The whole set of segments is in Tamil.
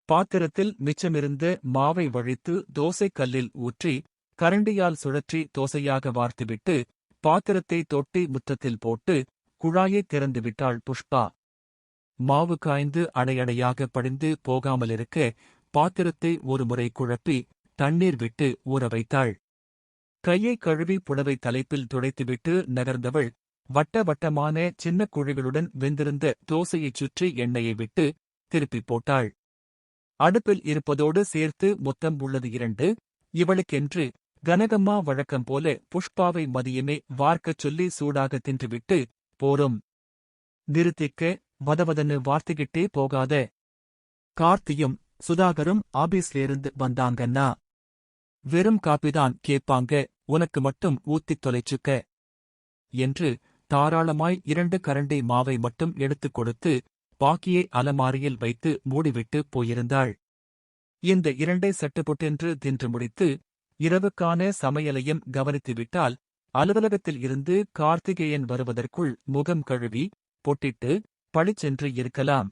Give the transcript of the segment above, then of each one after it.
பாத்திரத்தில் மிச்சமிருந்த மாவை வழித்து தோசைக் கல்லில் ஊற்றி கரண்டியால் சுழற்றி தோசையாக வார்த்துவிட்டு பாத்திரத்தை தொட்டி முற்றத்தில் போட்டு குழாயைத் திறந்துவிட்டாள் புஷ்பா. மாவு காய்ந்து அடையடையாக படிந்து போகாமலிருக்க பாத்திரத்தை ஒருமுறை குழப்பி தண்ணீர் விட்டு ஊற வைத்தாள். கையை கழுவி புடவை தலைப்பில் துடைத்துவிட்டு நகர்ந்தவள் வட்ட வட்டமான சின்ன குழிகளுடன் வெந்திருந்த தோசையைச் சுற்றி எண்ணெயை விட்டு திருப்பிப் போட்டாள். அடுப்பில் இருப்பதோடு சேர்த்து மொத்தம் உள்ளது 2. இவளுக்கென்று கனகம்மா வழக்கம் போல புஷ்பாவை மதியமே வார்க்கச் சொல்லி சூடாக தின்றுவிட்டு, போரும் நிறுத்திக்க, வதவதன்னு வார்த்துக்கிட்டே போகாத. கார்த்தியும் சுதாகரும் ஆபீஸ்லேருந்து வந்தாங்கன்னா வெறும் காப்பிதான் கேட்பாங்க, உனக்கு மட்டும் ஊத்தித் தொலைச்சுக்க என்று தாராளமாய் 2 கரண்டி மாவை மட்டும் எடுத்துக் கொடுத்து பாக்கியை அலமாரியில் வைத்து மூடிவிட்டு போயிருந்தாள். இந்த 2 சட்டுப்புட்டென்று தின்று முடித்து இரவுக்கான சமையலையும் கவனித்துவிட்டால் அலுவலகத்தில் இருந்து கார்த்திகேயன் வருவதற்குள் முகம் கழுவி பொட்டிட்டு பளிச்சென்று இருக்கலாம்.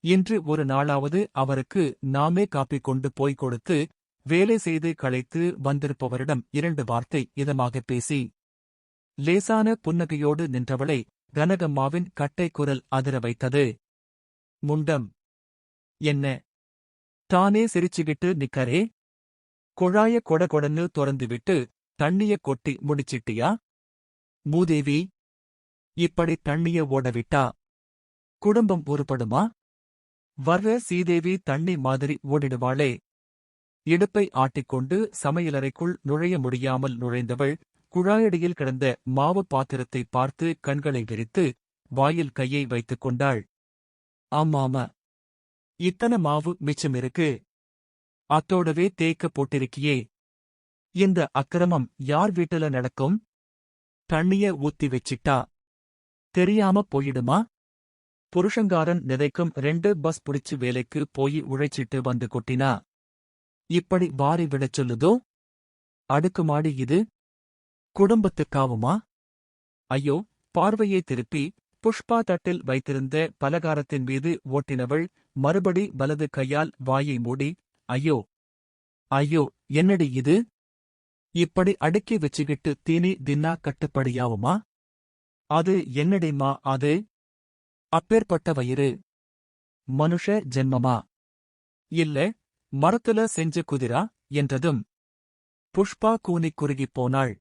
இன்று ஒரு நாளாவது அவருக்கு நாமே காப்பி கொண்டு போய்க் கொடுத்து வேலை செய்து களைத்து வந்திருப்பவரிடம் 2 வார்த்தை இதமாகப் பேசி லேசான புன்னகையோடு நின்றவளை கனகம்மாவின் கட்டை குரல் அதிர வைத்தது. முண்டம் என்ன தானே சிரிச்சுக்கிட்டு நிக்கரே? குழாய கொடகொடன்னு தொறந்துவிட்டு தண்ணிய கொட்டி முடிச்சிட்டியா? மூதேவி, இப்படி தண்ணிய ஓடவிட்டா குடும்பம் உருப்படுமா? வர்ற சீதேவி தண்ணி மாதிரி ஓடிடுவாளே. இடுப்பை ஆட்டிக்கொண்டு சமையலறைக்குள் நுழைய முடியாமல் நுழைந்தவள் குழாயடியில் கிடந்த மாவு பாத்திரத்தை பார்த்து கண்களை விரித்து வாயில் கையை வைத்துக் கொண்டாள். ஆமாமா, இத்தனை மாவு மிச்சமிருக்கு. அத்தோடவே தேய்க்க போட்டிருக்கியே. இந்த அக்கிரமம் யார் வீட்டுல நடக்கும்? தண்ணிய ஊத்தி வச்சிட்டா தெரியாம போயிடுமா? புருஷங்காரன் நிதைக்கும் 2 பஸ் புடிச்சு வேலைக்கு போய் உழைச்சிட்டு வந்து கொட்டினா இப்படி வாரி விடச் சொல்லுதோ? அடுக்குமாடி இது குடும்பத்துக்காவுமா? ஐயோ! பார்வையை திருப்பி புஷ்பா தட்டில் வைத்திருந்த பலகாரத்தின் மீது ஓட்டினவள் மறுபடி வலது கையால் வாயை மூடி, ஐயோ ஐயோ, என்னடி இது? இப்படி அடுக்கி வச்சுக்கிட்டு தீனி தின்னா கட்டுப்படியாவுமா? அது என்னடிமா அது? அப்பேற்பட்ட வயிறு மனுஷ ஜென்மமா? இல்ல மரத்துல செஞ்ச குதிரா என்றதும் புஷ்பா கூனிக் குறுகிப் போனாள்.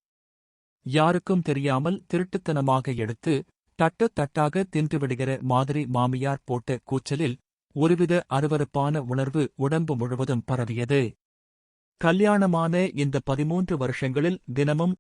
யாருக்கும் தெரியாமல் திருட்டுத்தனமாக எடுத்து தட்டு தட்டாக தின்றுவிடுகிற மாதிரி மாமியார் போட்ட கூச்சலில் ஒருவித அருவருப்பான உணர்வு உடம்பு முழுவதும் பரவியது. கல்யாணமான இந்த 13 வருஷங்களில் தினமும்